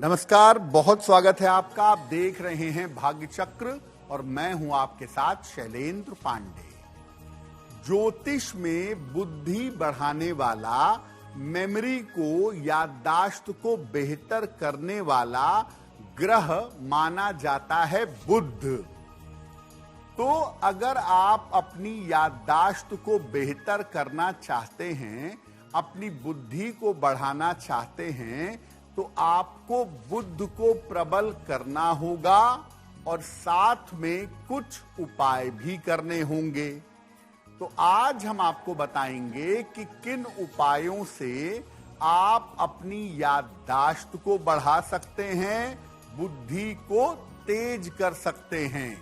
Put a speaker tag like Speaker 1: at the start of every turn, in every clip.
Speaker 1: नमस्कार, बहुत स्वागत है आपका। आप देख रहे हैं भाग्य चक्र और मैं हूं आपके साथ शैलेंद्र पांडे। ज्योतिष में बुद्धि बढ़ाने वाला, मेमोरी को, याददाश्त को बेहतर करने वाला ग्रह माना जाता है बुध। तो अगर आप अपनी याददाश्त को बेहतर करना चाहते हैं, अपनी बुद्धि को बढ़ाना चाहते हैं, तो आपको बुध को प्रबल करना होगा और साथ में कुछ उपाय भी करने होंगे। तो आज हम आपको बताएंगे कि किन उपायों से आप अपनी याददाश्त को बढ़ा सकते हैं, बुद्धि को तेज कर सकते हैं।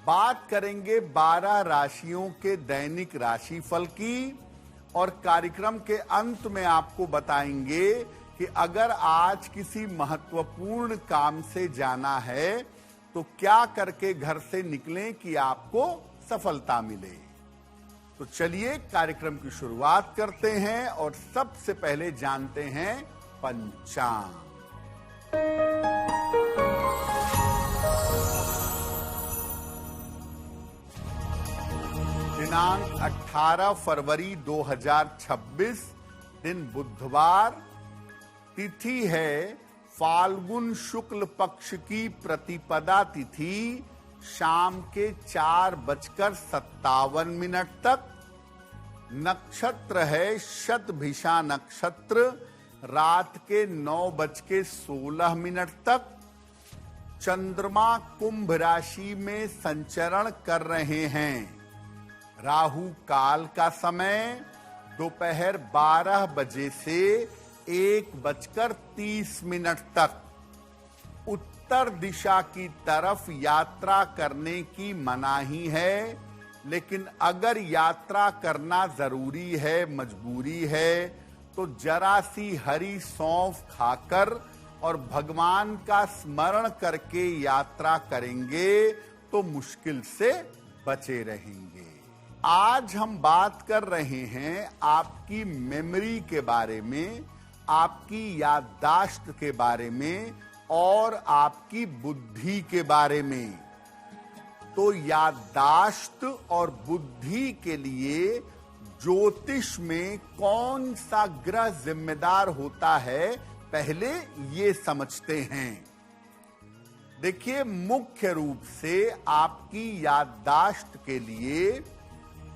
Speaker 1: बात करेंगे 12 राशियों के दैनिक राशिफल की और कार्यक्रम के अंत में आपको बताएंगे कि अगर आज किसी महत्वपूर्ण काम से जाना है तो क्या करके घर से निकलें कि आपको सफलता मिले। तो चलिए कार्यक्रम की शुरुआत करते हैं और सबसे पहले जानते हैं पंचांग। दिनांक 18 फरवरी 2026, दिन बुधवार, तिथि है फाल्गुन शुक्ल पक्ष की प्रतिपदा तिथि, शाम के 4:57 तक। नक्षत्र है शतभिषा नक्षत्र, रात के 9:16 तक। चंद्रमा कुंभ राशि में संचरण कर रहे हैं। राहु काल का समय दोपहर 12 बजे से 1:30 तक। उत्तर दिशा की तरफ यात्रा करने की मनाही है, लेकिन अगर यात्रा करना जरूरी है, मजबूरी है, तो जरा सी हरी सौंफ खाकर और भगवान का स्मरण करके यात्रा करेंगे तो मुश्किल से बचे रहेंगे। आज हम बात कर रहे हैं आपकी मेमोरी के बारे में, आपकी याददाश्त के बारे में और आपकी बुद्धि के बारे में। तो याददाश्त और बुद्धि के लिए ज्योतिष में कौन सा ग्रह जिम्मेदार होता है, पहले ये समझते हैं। देखिए, मुख्य रूप से आपकी याददाश्त के लिए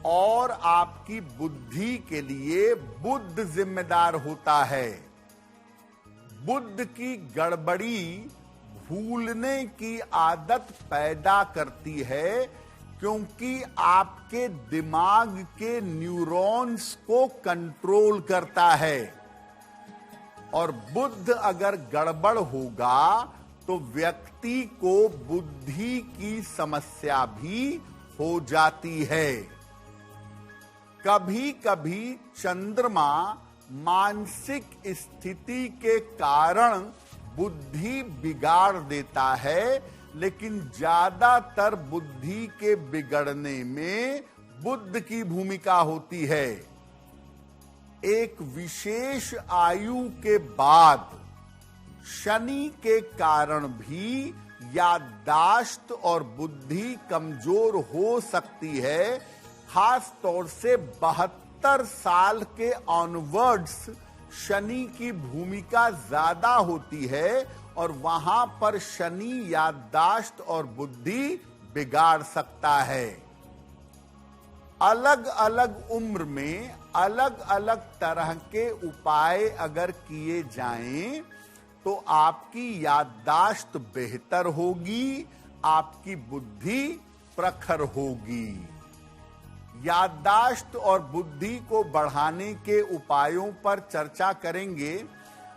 Speaker 1: और आपकी बुद्धि के लिए बुध जिम्मेदार होता है। बुध की गड़बड़ी भूलने की आदत पैदा करती है, क्योंकि आपके दिमाग के न्यूरॉन्स को कंट्रोल करता है। और बुध अगर गड़बड़ होगा तो व्यक्ति को बुद्धि की समस्या भी हो जाती है। कभी कभी चंद्रमा मानसिक स्थिति के कारण बुद्धि बिगाड़ देता है, लेकिन ज्यादातर बुद्धि के बिगड़ने में बुध की भूमिका होती है। एक विशेष आयु के बाद शनि के कारण भी याददाश्त और बुद्धि कमजोर हो सकती है। खास तौर से 72 साल के ऑनवर्ड्स शनि की भूमिका ज्यादा होती है और वहां पर शनि याददाश्त और बुद्धि बिगाड़ सकता है। अलग अलग उम्र में अलग अलग तरह के उपाय अगर किए जाएं तो आपकी याददाश्त बेहतर होगी, आपकी बुद्धि प्रखर होगी। याददाश्त और बुद्धि को बढ़ाने के उपायों पर चर्चा करेंगे,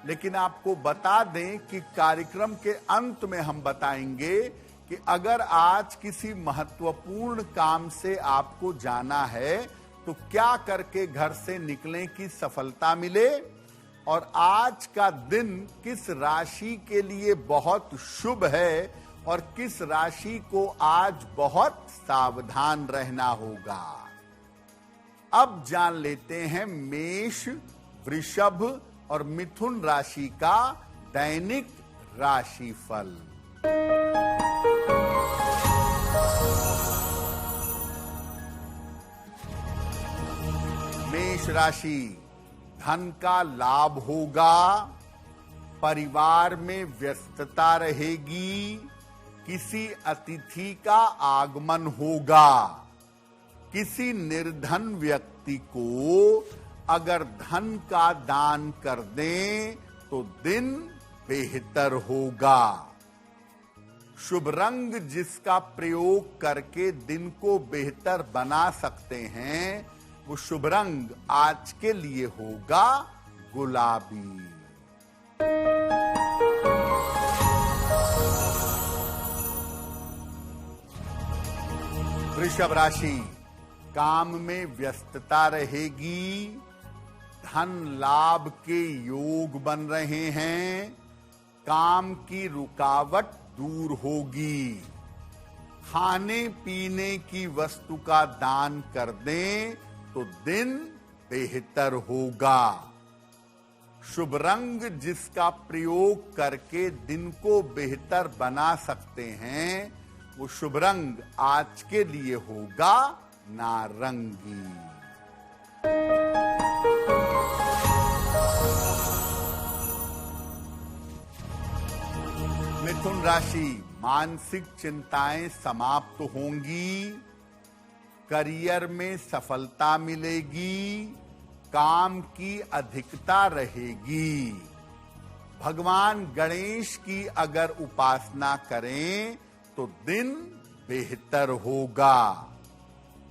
Speaker 1: लेकिन आपको बता दें कि कार्यक्रम के अंत में हम बताएंगे कि अगर आज किसी महत्वपूर्ण काम से आपको जाना है तो क्या करके घर से निकलें कि सफलता मिले, और आज का दिन किस राशि के लिए बहुत शुभ है और किस राशि को आज बहुत सावधान रहना होगा। अब जान लेते हैं मेष, वृषभ और मिथुन राशि का दैनिक राशिफल। मेष राशि, धन का लाभ होगा, परिवार में व्यस्तता रहेगी, किसी अतिथि का आगमन होगा। किसी निर्धन व्यक्ति को अगर धन का दान कर दें तो दिन बेहतर होगा। शुभ रंग जिसका प्रयोग करके दिन को बेहतर बना सकते हैं, वो शुभ रंग आज के लिए होगा गुलाबी। वृषभ राशि, काम में व्यस्तता रहेगी, धन लाभ के योग बन रहे हैं, काम की रुकावट दूर होगी। खाने पीने की वस्तु का दान कर दें तो दिन बेहतर होगा। शुभ रंग जिसका प्रयोग करके दिन को बेहतर बना सकते हैं, वो शुभ रंग आज के लिए होगा नारंगी। मिथुन राशि, मानसिक चिंताएं समाप्त होंगी, करियर में सफलता मिलेगी, काम की अधिकता रहेगी। भगवान गणेश की अगर उपासना करें तो दिन बेहतर होगा।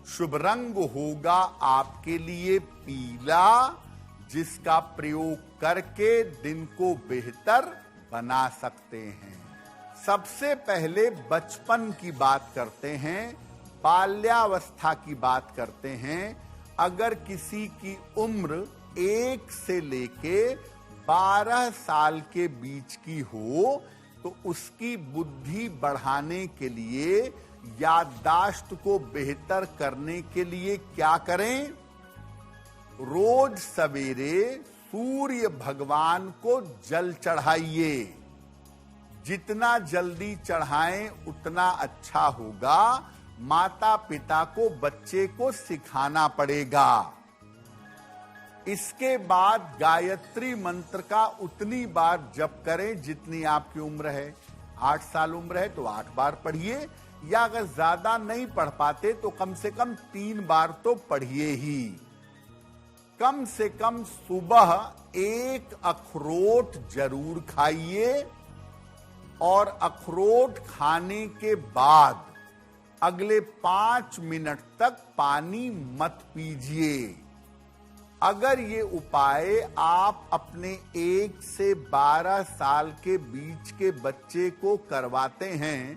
Speaker 1: शुभ रंग होगा आपके लिए पीला, जिसका प्रयोग करके दिन को बेहतर बना सकते हैं। सबसे पहले बचपन की बात करते हैं, बाल्यावस्था की बात करते हैं। अगर किसी की उम्र 1 से लेके 12 साल के बीच की हो तो उसकी बुद्धि बढ़ाने के लिए, याददाश्त को बेहतर करने के लिए क्या करें? रोज सवेरे सूर्य भगवान को जल चढ़ाइए। जितना जल्दी चढ़ाएं उतना अच्छा होगा। माता पिता को बच्चे को सिखाना पड़ेगा। इसके बाद गायत्री मंत्र का उतनी बार जप करें जितनी आपकी उम्र है। 8 साल उम्र है तो 8 बार पढ़िए, या अगर ज्यादा नहीं पढ़ पाते तो कम से कम 3 बार तो पढ़िए ही। कम से कम सुबह 1 अखरोट जरूर खाइए, और अखरोट खाने के बाद अगले 5 मिनट तक पानी मत पीजिए। अगर ये उपाय आप अपने 1 से 12 साल के बीच के बच्चे को करवाते हैं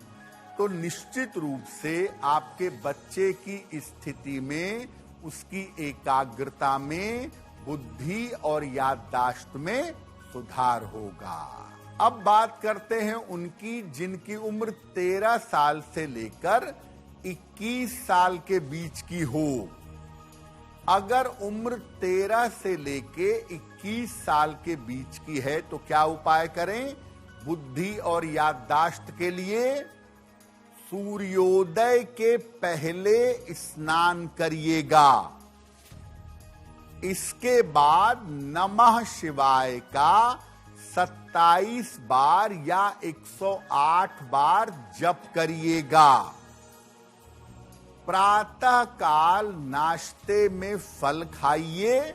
Speaker 1: तो निश्चित रूप से आपके बच्चे की स्थिति में, उसकी एकाग्रता में, बुद्धि और याददाश्त में सुधार होगा। अब बात करते हैं उनकी जिनकी उम्र 13 साल से लेकर 21 साल के बीच की हो। अगर उम्र 13 से लेके 21 साल के बीच की है तो क्या उपाय करें? बुद्धि और याददाश्त के लिए सूर्योदय के पहले स्नान करिएगा। इसके बाद नमः शिवाय का 27 बार या 108 बार जप करिएगा। प्रातः काल नाश्ते में फल खाइए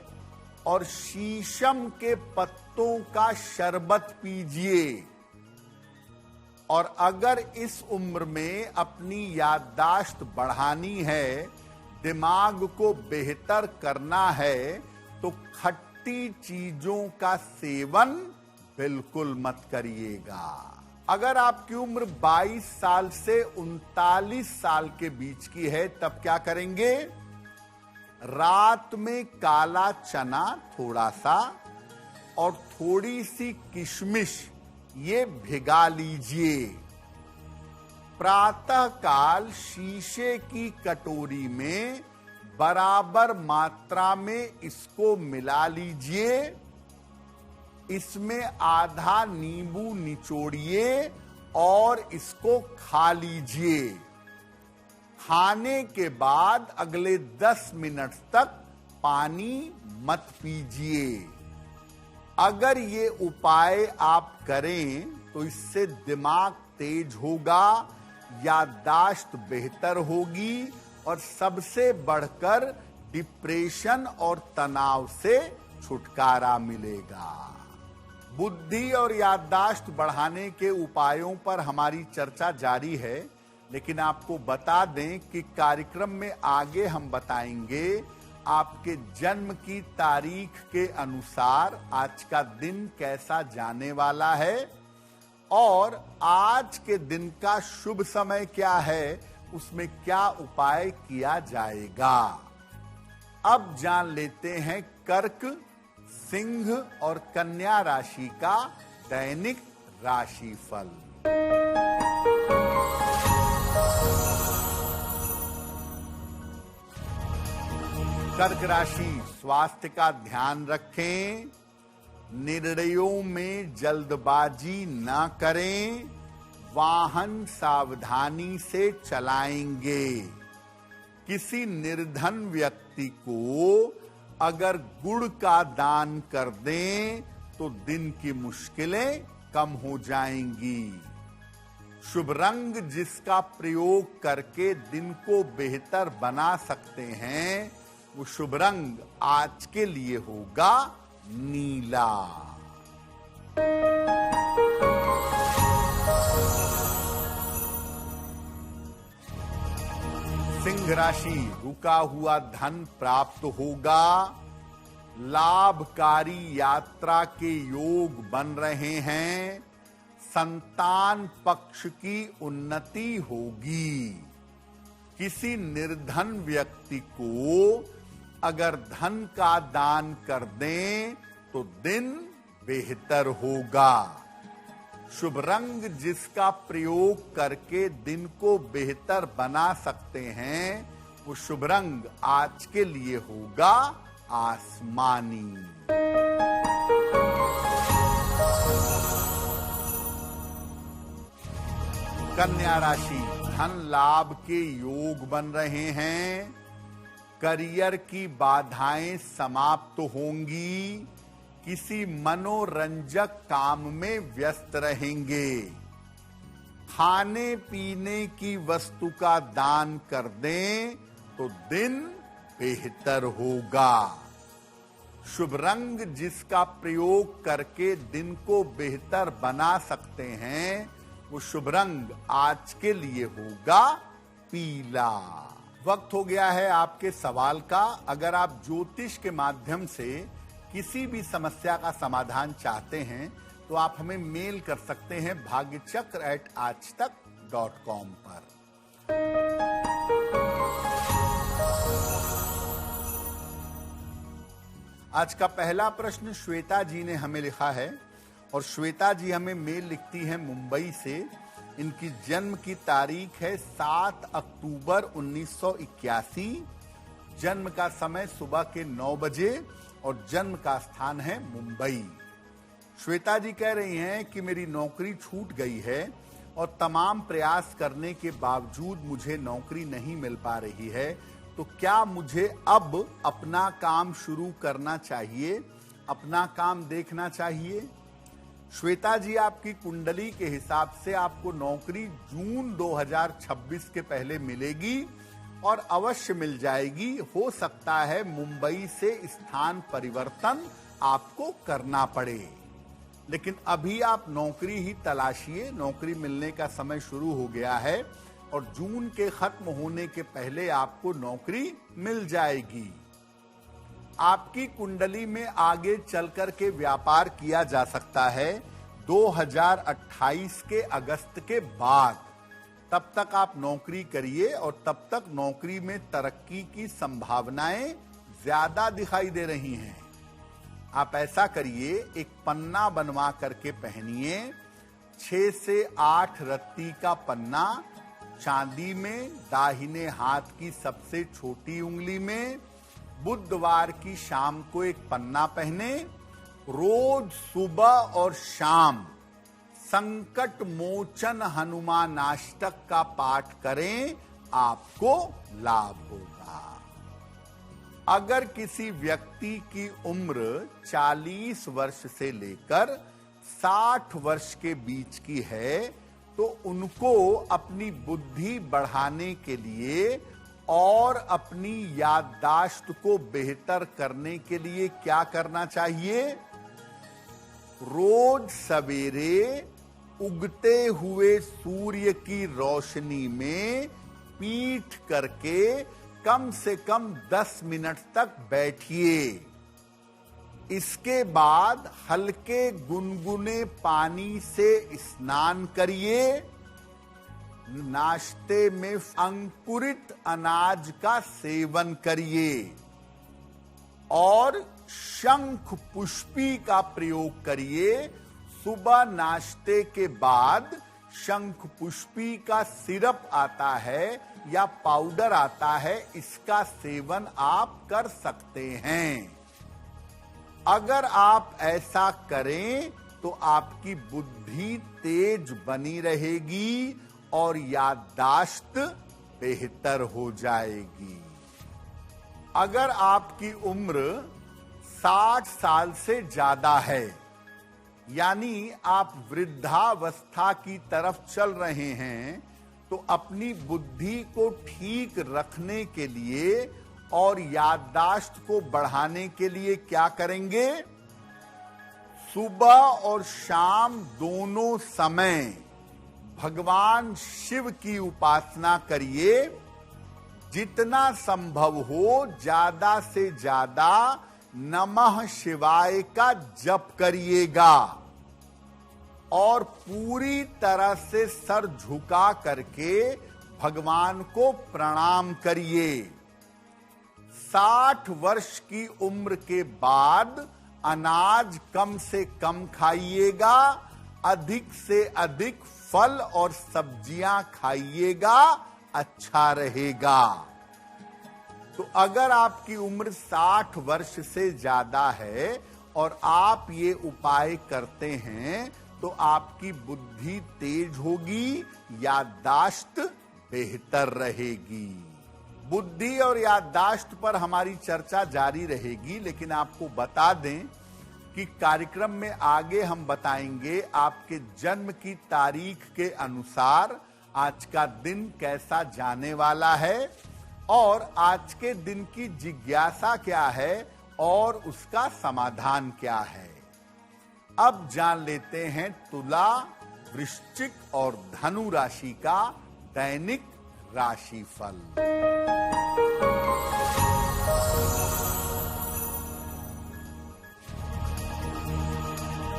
Speaker 1: और शीशम के पत्तों का शरबत पीजिए। और अगर इस उम्र में अपनी याददाश्त बढ़ानी है, दिमाग को बेहतर करना है, तो खट्टी चीजों का सेवन बिल्कुल मत करिएगा। अगर आपकी उम्र 22 साल से 39 साल के बीच की है तब क्या करेंगे? रात में काला चना थोड़ा सा और थोड़ी सी किशमिश ये भिगा लीजिए। प्रातः काल शीशे की कटोरी में बराबर मात्रा में इसको मिला लीजिए इसमें आधा नींबू निचोड़िए और इसको खा लीजिए। खाने के बाद अगले 10 मिनट तक पानी मत पीजिए। अगर ये उपाय आप करें तो इससे दिमाग तेज होगा, याददाश्त बेहतर होगी और सबसे बढ़कर डिप्रेशन और तनाव से छुटकारा मिलेगा। बुद्धि और याददाश्त बढ़ाने के उपायों पर हमारी चर्चा जारी है, लेकिन आपको बता दें कि कार्यक्रम में आगे हम बताएंगे आपके जन्म की तारीख के अनुसार आज का दिन कैसा जाने वाला है और आज के दिन का शुभ समय क्या है, उसमें क्या उपाय किया जाएगा। अब जान लेते हैं कर्क, सिंह और कन्या राशि का दैनिक राशिफल। कर्क राशि, स्वास्थ्य का ध्यान रखें, निर्णयों में जल्दबाजी न करें, वाहन सावधानी से चलाएंगे। किसी निर्धन व्यक्ति को अगर गुड़ का दान कर दें तो दिन की मुश्किलें कम हो जाएंगी। शुभ रंग जिसका प्रयोग करके दिन को बेहतर बना सकते हैं, वो शुभ रंग आज के लिए होगा नीला। सिंह राशि, रुका हुआ धन प्राप्त होगा, लाभकारी यात्रा के योग बन रहे हैं, संतान पक्ष की उन्नति होगी। किसी निर्धन व्यक्ति को अगर धन का दान कर दें तो दिन बेहतर होगा। शुभ रंग जिसका प्रयोग करके दिन को बेहतर बना सकते हैं, वो शुभ रंग आज के लिए होगा आसमानी। कन्या राशि, धन लाभ के योग बन रहे हैं, करियर की बाधाएं समाप्त होंगी, किसी मनोरंजक काम में व्यस्त रहेंगे। खाने पीने की वस्तु का दान कर दें तो दिन बेहतर होगा। शुभ रंग जिसका प्रयोग करके दिन को बेहतर बना सकते हैं, वो शुभ रंग आज के लिए होगा पीला। वक्त हो गया है आपके सवाल का। अगर आप ज्योतिष के माध्यम से किसी भी समस्या का समाधान चाहते हैं तो आप हमें मेल कर सकते हैं bhagyachakra@aajtak.com पर। आज का पहला प्रश्न श्वेता जी ने हमें लिखा है और श्वेता जी हमें मेल लिखती हैं मुंबई से। इनकी जन्म की तारीख है 7 अक्टूबर 1981, जन्म का समय सुबह के 9 बजे और जन्म का स्थान है मुंबई। श्वेता जी कह रही हैं कि मेरी नौकरी छूट गई है और तमाम प्रयास करने के बावजूद मुझे नौकरी नहीं मिल पा रही है, तो क्या मुझे अब अपना काम शुरू करना चाहिए, अपना काम देखना चाहिए? श्वेता जी, आपकी कुंडली के हिसाब से आपको नौकरी जून 2026 के पहले मिलेगी और अवश्य मिल जाएगी। हो सकता है मुंबई से स्थान परिवर्तन आपको करना पड़े, लेकिन अभी आप नौकरी ही तलाशिए। नौकरी मिलने का समय शुरू हो गया है और जून के खत्म होने के पहले आपको नौकरी मिल जाएगी। आपकी कुंडली में आगे चलकर के व्यापार किया जा सकता है 2028 के अगस्त के बाद। तब तक आप नौकरी करिए और तब तक नौकरी में तरक्की की संभावनाएं ज्यादा दिखाई दे रही हैं। आप ऐसा करिए, एक पन्ना बनवा करके पहनिए, 6 से 8 रत्ती का पन्ना, चांदी में, दाहिने हाथ की सबसे छोटी उंगली में। बुधवार की शाम को एक पन्ना पहने रोज सुबह और शाम संकट मोचन हनुमानाष्टक का पाठ करें, आपको लाभ होगा। अगर किसी व्यक्ति की उम्र 40 वर्ष से लेकर 60 वर्ष के बीच की है, तो उनको अपनी बुद्धि बढ़ाने के लिए और अपनी याददाश्त को बेहतर करने के लिए क्या करना चाहिए? रोज सवेरे उगते हुए सूर्य की रोशनी में पीठ करके कम से कम 10 मिनट तक बैठिए। इसके बाद हल्के गुनगुने पानी से स्नान करिए। नाश्ते में अंकुरित अनाज का सेवन करिए और शंख पुष्पी का प्रयोग करिए। सुबह नाश्ते के बाद शंख पुष्पी का सिरप आता है या पाउडर आता है, इसका सेवन आप कर सकते हैं। अगर आप ऐसा करें तो आपकी बुद्धि तेज बनी रहेगी और याददाश्त बेहतर हो जाएगी। अगर आपकी उम्र 60 साल से ज्यादा है, यानी आप वृद्धावस्था की तरफ चल रहे हैं, तो अपनी बुद्धि को ठीक रखने के लिए और याददाश्त को बढ़ाने के लिए क्या करेंगे? सुबह और शाम दोनों समय भगवान शिव की उपासना करिए। जितना संभव हो ज्यादा से ज्यादा नमः शिवाय का जप करिएगा और पूरी तरह से सर झुका करके भगवान को प्रणाम करिए। 60 वर्ष की उम्र के बाद अनाज कम से कम खाइएगा, अधिक से अधिक फल और सब्जियां खाइएगा, अच्छा रहेगा। तो अगर आपकी उम्र 60 वर्ष से ज्यादा है और आप ये उपाय करते हैं, तो आपकी बुद्धि तेज होगी, याददाश्त बेहतर रहेगी। बुद्धि और याददाश्त पर हमारी चर्चा जारी रहेगी, लेकिन आपको बता दें कि कार्यक्रम में आगे हम बताएंगे आपके जन्म की तारीख के अनुसार आज का दिन कैसा जाने वाला है और आज के दिन की जिज्ञासा क्या है और उसका समाधान क्या है। अब जान लेते हैं तुला, वृश्चिक और धनु राशि का दैनिक राशिफल।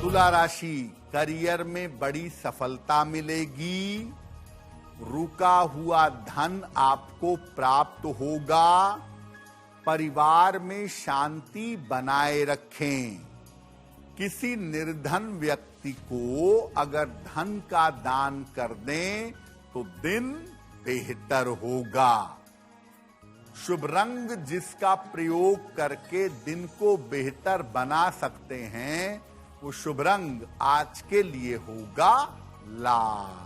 Speaker 1: तुला राशि, करियर में बड़ी सफलता मिलेगी। रुका हुआ धन आपको प्राप्त होगा। परिवार में शांति बनाए रखें। किसी निर्धन व्यक्ति को अगर धन का दान कर दें तो दिन बेहतर होगा। शुभ रंग जिसका प्रयोग करके दिन को बेहतर बना सकते हैं, वो शुभ रंग आज के लिए होगा लाल।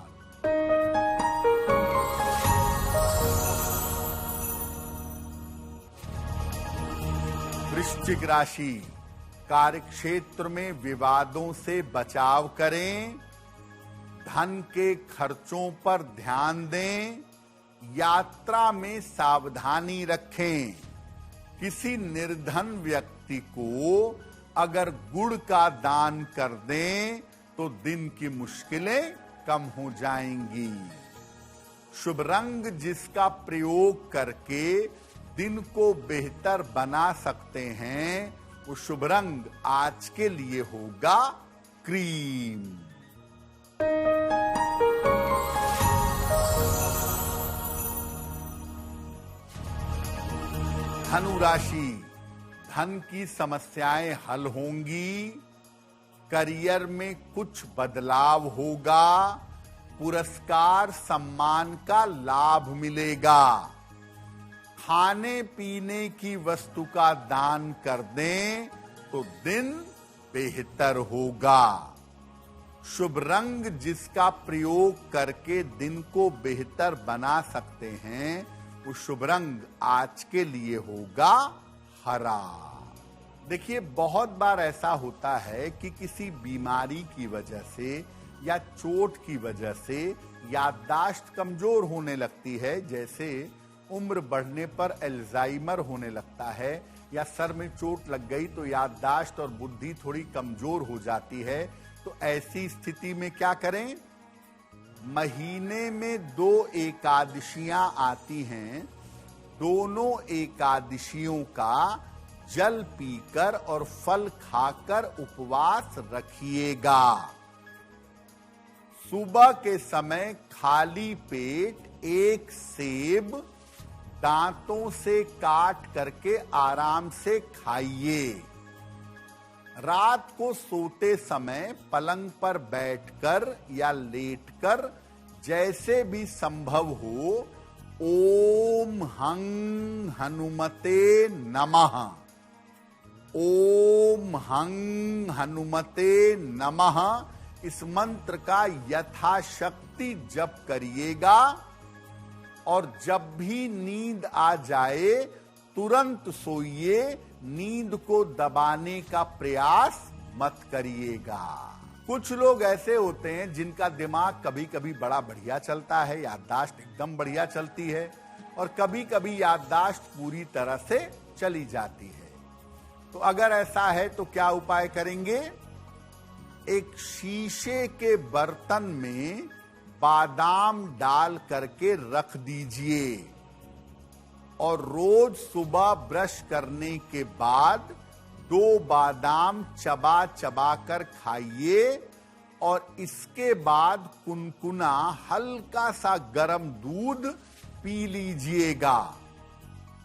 Speaker 1: वृश्चिक राशि, कार्यक्षेत्र में विवादों से बचाव करें। धन के खर्चों पर ध्यान दें। यात्रा में सावधानी रखें। किसी निर्धन व्यक्ति को अगर गुड़ का दान कर दें तो दिन की मुश्किलें कम हो जाएंगी। शुभ रंग जिसका प्रयोग करके दिन को बेहतर बना सकते हैं, वो शुभ रंग आज के लिए होगा क्रीम। धनु राशि, धन की समस्याएं हल होंगी। करियर में कुछ बदलाव होगा। पुरस्कार सम्मान का लाभ मिलेगा। खाने पीने की वस्तु का दान कर दें तो दिन बेहतर होगा। शुभ रंग जिसका प्रयोग करके दिन को बेहतर बना सकते हैं, वो शुभ रंग आज के लिए होगा हरा। देखिए, बहुत बार ऐसा होता है कि किसी बीमारी की वजह से या चोट की वजह से याददाश्त कमजोर होने लगती है। जैसे उम्र बढ़ने पर अल्जाइमर होने लगता है, या सर में चोट लग गई तो याददाश्त और बुद्धि थोड़ी कमजोर हो जाती है। तो ऐसी स्थिति में क्या करें? महीने में 2 एकादशियां आती हैं, दोनों एकादशियों का जल पीकर और फल खाकर उपवास रखिएगा। सुबह के समय खाली पेट 1 सेब दांतों से काट करके आराम से खाइए। रात को सोते समय पलंग पर बैठकर या लेटकर जैसे भी संभव हो, ओम हं हनुमते नमः, ओम हं हनुमते नमः, इस मंत्र का यथाशक्ति जप करिएगा। और जब भी नींद आ जाए तुरंत सोइए, नींद को दबाने का प्रयास मत करिएगा। कुछ लोग ऐसे होते हैं जिनका दिमाग कभी कभी बड़ा बढ़िया चलता है, याददाश्त एकदम बढ़िया चलती है, और कभी कभी याददाश्त पूरी तरह से चली जाती है। तो अगर ऐसा है तो क्या उपाय करेंगे? एक शीशे के बर्तन में बादाम डाल करके रख दीजिए, और रोज सुबह ब्रश करने के बाद 2 बादाम चबा चबा कर खाइए, और इसके बाद कुनकुना हल्का सा गर्म दूध पी लीजिएगा।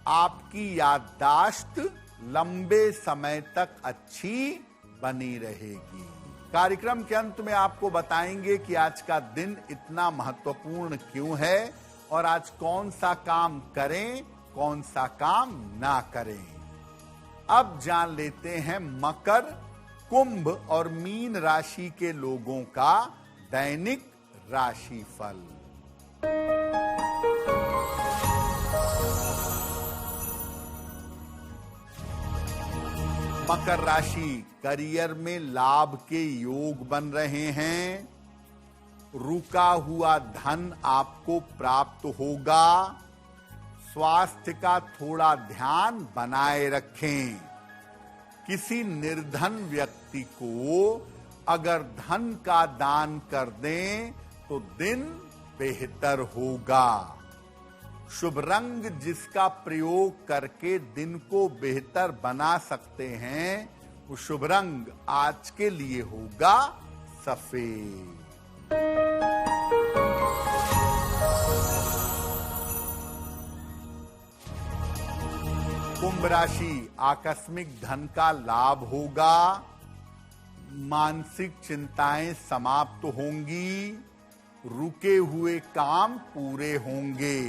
Speaker 1: आपकी याददाश्त लंबे समय तक अच्छी बनी रहेगी। कार्यक्रम के अंत में आपको बताएंगे कि आज का दिन इतना महत्वपूर्ण क्यों है, और आज कौन सा काम करें, कौन सा काम ना करें। अब जान लेते हैं मकर, कुंभ और मीन राशि के लोगों का दैनिक राशिफल। मकर राशि, करियर में लाभ के योग बन रहे हैं। रुका हुआ धन आपको प्राप्त होगा। स्वास्थ्य का थोड़ा ध्यान बनाए रखें। किसी निर्धन व्यक्ति को अगर धन का दान कर दें तो दिन बेहतर होगा। शुभ रंग जिसका प्रयोग करके दिन को बेहतर बना सकते हैं, वो शुभ रंग आज के लिए होगा सफेद। कुंभ राशि, आकस्मिक धन का लाभ होगा। मानसिक चिंताएं समाप्त होंगी। रुके हुए काम पूरे होंगे।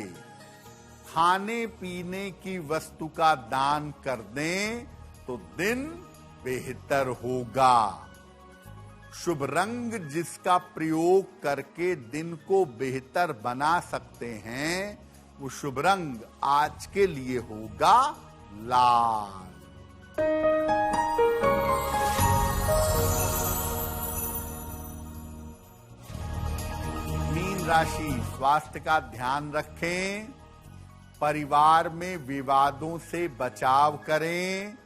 Speaker 1: खाने पीने की वस्तु का दान कर दें तो दिन बेहतर होगा। शुभ रंग जिसका प्रयोग करके दिन को बेहतर बना सकते हैं, वो शुभ रंग आज के लिए होगा लाल। मीन राशि, स्वास्थ्य का ध्यान रखें। परिवार में विवादों से बचाव करें।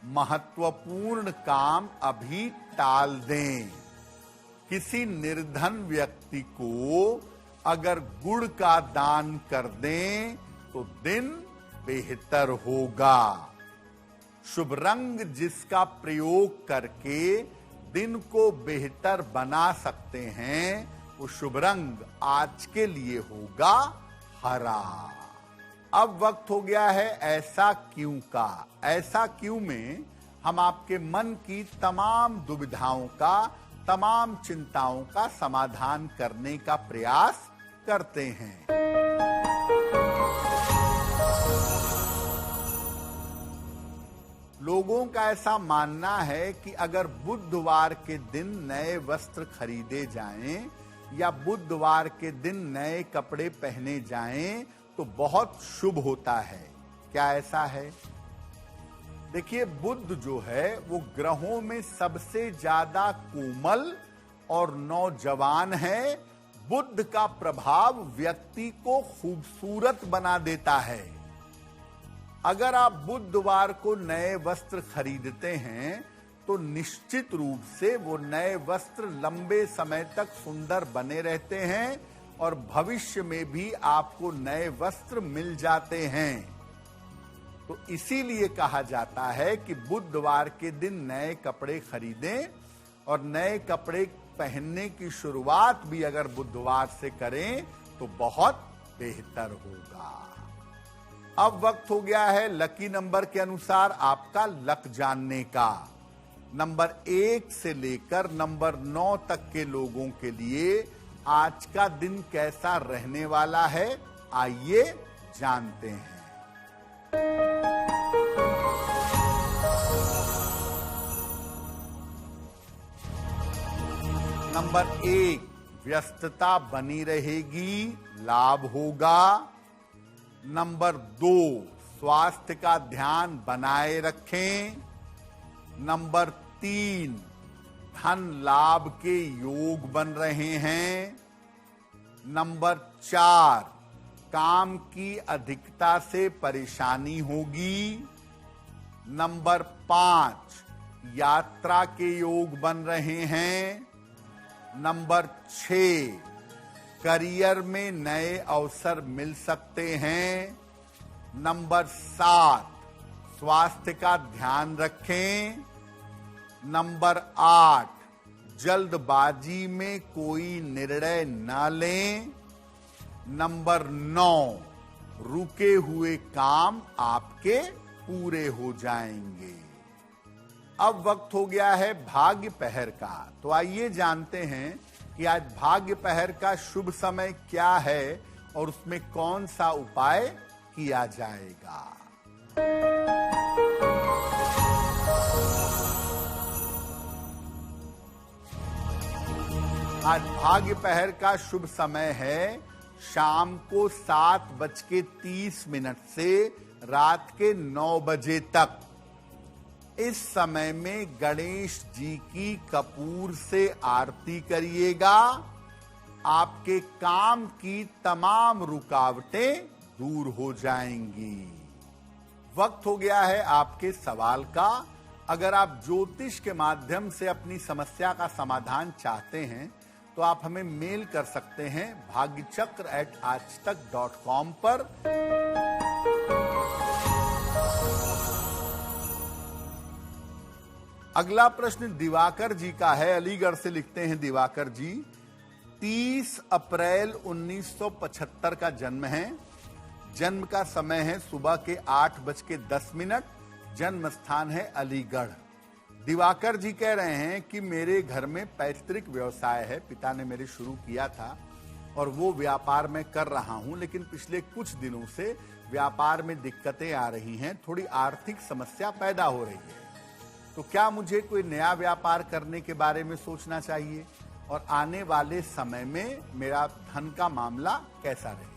Speaker 1: महत्वपूर्ण काम अभी टाल दें। किसी निर्धन व्यक्ति को अगर गुड़ का दान कर दें तो दिन बेहतर होगा। शुभ रंग जिसका प्रयोग करके दिन को बेहतर बना सकते हैं, वो शुभ रंग आज के लिए होगा हरा। अब वक्त हो गया है ऐसा क्यों का। ऐसा क्यों में हम आपके मन की तमाम दुविधाओं का, तमाम चिंताओं का समाधान करने का प्रयास करते हैं। लोगों का ऐसा मानना है कि अगर बुधवार के दिन नए वस्त्र खरीदे जाएं या बुधवार के दिन नए कपड़े पहने जाएं तो बहुत शुभ होता है। क्या ऐसा है? देखिए, बुध जो है वो ग्रहों में सबसे ज्यादा कोमल और नौजवान है। बुध का प्रभाव व्यक्ति को खूबसूरत बना देता है। अगर आप बुधवार को नए वस्त्र खरीदते हैं तो निश्चित रूप से वो नए वस्त्र लंबे समय तक सुंदर बने रहते हैं और भविष्य में भी आपको नए वस्त्र मिल जाते हैं। तो इसीलिए कहा जाता है कि बुधवार के दिन नए कपड़े खरीदें और नए कपड़े पहनने की शुरुआत भी अगर बुधवार से करें तो बहुत बेहतर होगा। अब वक्त हो गया है लकी नंबर के अनुसार आपका लक जानने का। नंबर 1 से लेकर नंबर 9 तक के लोगों के लिए आज का दिन कैसा रहने वाला है, आइए जानते हैं। नंबर 1, व्यस्तता बनी रहेगी, लाभ होगा। नंबर 2, स्वास्थ्य का ध्यान बनाए रखें। नंबर 3, धन लाभ के योग बन रहे हैं। नंबर 4, काम की अधिकता से परेशानी होगी। नंबर 5, यात्रा के योग बन रहे हैं। नंबर 6, करियर में नए अवसर मिल सकते हैं। नंबर 7, स्वास्थ्य का ध्यान रखें। नंबर 8, जल्दबाजी में कोई निर्णय न लें। नंबर 9, रुके हुए काम आपके पूरे हो जाएंगे। अब वक्त हो गया है भाग्य पहर का। तो आइए जानते हैं कि आज भाग्य पहर का शुभ समय क्या है और उसमें कौन सा उपाय किया जाएगा। आज भाग्य पहर का शुभ समय है शाम को 7:30 से रात के 9 बजे तक। इस समय में गणेश जी की कपूर से आरती करिएगा। आपके काम की तमाम रुकावटें दूर हो जाएंगी। वक्त हो गया है आपके सवाल का। अगर आप ज्योतिष के माध्यम से अपनी समस्या का समाधान चाहते हैं तो आप हमें मेल कर सकते हैं bhagyachakra@aajtak.com पर। अगला प्रश्न दिवाकर जी का है। अलीगढ़ से लिखते हैं दिवाकर जी। 30 अप्रैल 1975 का जन्म है। जन्म का समय है सुबह के 8:10। जन्म स्थान है अलीगढ़। दिवाकर जी कह रहे हैं कि मेरे घर में पैतृक व्यवसाय है, पिता ने मेरे शुरू किया था और वो व्यापार मैं कर रहा हूं, लेकिन पिछले कुछ दिनों से व्यापार में दिक्कतें आ रही हैं, थोड़ी आर्थिक समस्या पैदा हो रही है। तो क्या मुझे कोई नया व्यापार करने के बारे में सोचना चाहिए और आने वाले समय में मेरा धन का मामला कैसा रहेगा?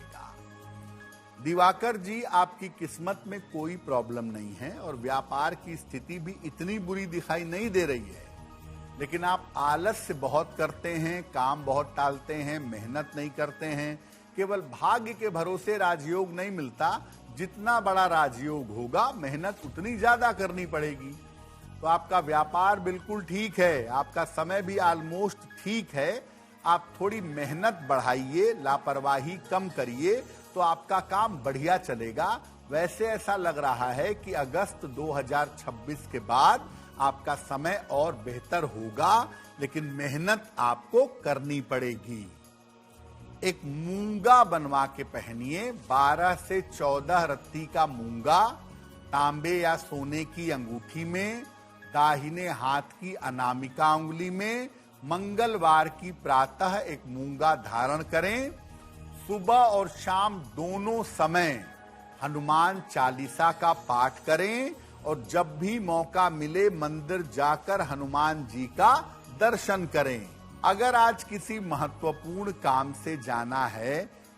Speaker 1: दिवाकर जी, आपकी किस्मत में कोई प्रॉब्लम नहीं है और व्यापार की स्थिति भी इतनी बुरी दिखाई नहीं दे रही है, लेकिन आप आलस्य बहुत करते हैं, काम बहुत टालते हैं, मेहनत नहीं करते हैं। केवल भाग्य के भरोसे राजयोग नहीं मिलता। जितना बड़ा राजयोग होगा मेहनत उतनी ज्यादा करनी पड़ेगी। तो आपका व्यापार बिल्कुल ठीक है, आपका समय भी ऑलमोस्ट ठीक है। आप थोड़ी मेहनत बढ़ाइए, लापरवाही कम करिए तो आपका काम बढ़िया चलेगा। वैसे ऐसा लग रहा है कि अगस्त 2026 के बाद आपका समय और बेहतर होगा, लेकिन मेहनत आपको करनी पड़ेगी। एक मूंगा बनवा के पहनिए, 12 से 14 रत्ती का मूंगा, तांबे या सोने की अंगूठी में, दाहिने हाथ की अनामिका उंगली में। मंगलवार की प्रातः एक मूंगा धारण करें। सुबह और शाम दोनों समय हनुमान चालीसा का पाठ करें और जब भी मौका मिले मंदिर जाकर हनुमान जी का दर्शन करें। अगर आज किसी महत्वपूर्ण काम से जाना है,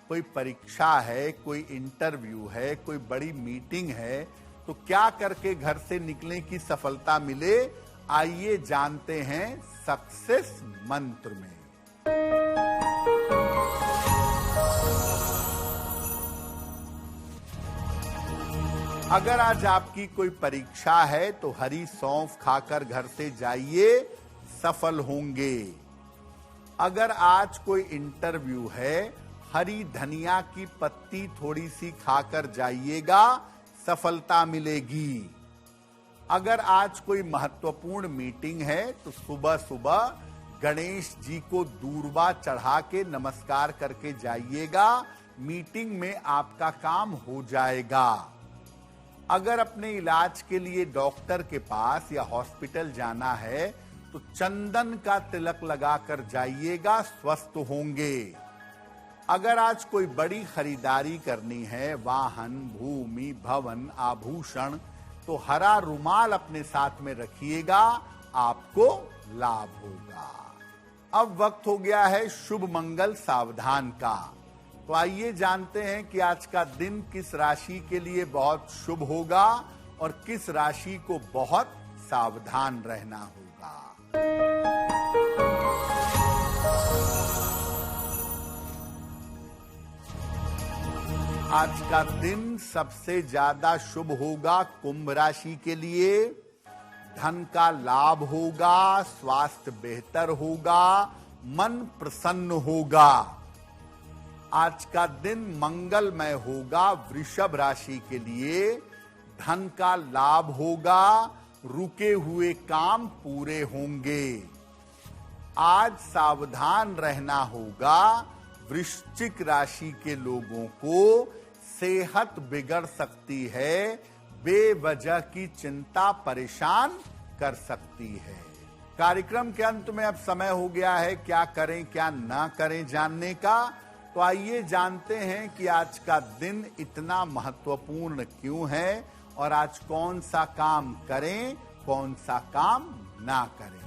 Speaker 1: कोई परीक्षा है, कोई इंटरव्यू है, कोई बड़ी मीटिंग है, तो क्या करके घर से निकलने की सफलता मिले, आइए जानते हैं सक्सेस मंत्र में। अगर आज आपकी कोई परीक्षा है तो हरी सौंफ खाकर घर से जाइए, सफल होंगे। अगर आज कोई इंटरव्यू है, हरी धनिया की पत्ती थोड़ी सी खाकर जाइएगा, सफलता मिलेगी। अगर आज कोई महत्वपूर्ण मीटिंग है तो सुबह सुबह गणेश जी को दूर्वा चढ़ा के नमस्कार करके जाइएगा, मीटिंग में आपका काम हो जाएगा। अगर अपने इलाज के लिए डॉक्टर के पास या हॉस्पिटल जाना है तो चंदन का तिलक लगाकर जाइएगा, स्वस्थ होंगे। अगर आज कोई बड़ी खरीदारी करनी है, वाहन, भूमि, भवन, आभूषण, तो हरा रुमाल अपने साथ में रखिएगा, आपको लाभ होगा। अब वक्त हो गया है शुभ मंगल सावधान का। तो आइए जानते हैं कि आज का दिन किस राशि के लिए बहुत शुभ होगा और किस राशि को बहुत सावधान रहना होगा। आज का दिन सबसे ज्यादा शुभ होगा कुंभ राशि के लिए। धन का लाभ होगा, स्वास्थ्य बेहतर होगा, मन प्रसन्न होगा। आज का दिन मंगलमय होगा वृषभ राशि के लिए। धन का लाभ होगा, रुके हुए काम पूरे होंगे। आज सावधान रहना होगा, वृश्चिक राशि के लोगों को सेहत बिगड़ सकती है, बेवजह की चिंता परेशान कर सकती है। कार्यक्रम के अंत में अब समय हो गया है क्या करें क्या ना करें जानने का। तो आइए जानते हैं कि आज का दिन इतना महत्वपूर्ण क्यों है और आज कौन सा काम करें, कौन सा काम ना करें।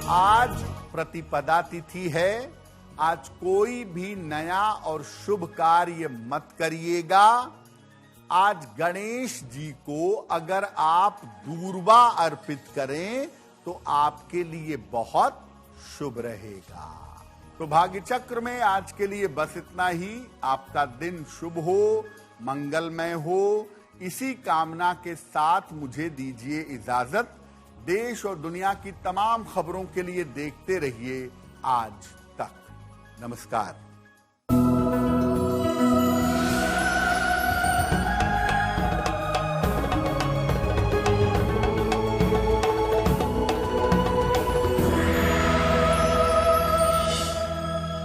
Speaker 1: आज प्रतिपदा तिथि है। आज कोई भी नया और शुभ कार्य मत करिएगा। आज गणेश जी को अगर आप दूर्वा अर्पित करें तो आपके लिए बहुत शुभ रहेगा। तो भाग्य चक्र में आज के लिए बस इतना ही। आपका दिन शुभ हो, मंगलमय हो, इसी कामना के साथ मुझे दीजिए इजाजत। देश और दुनिया की तमाम खबरों के लिए देखते रहिए आज तक। नमस्कार।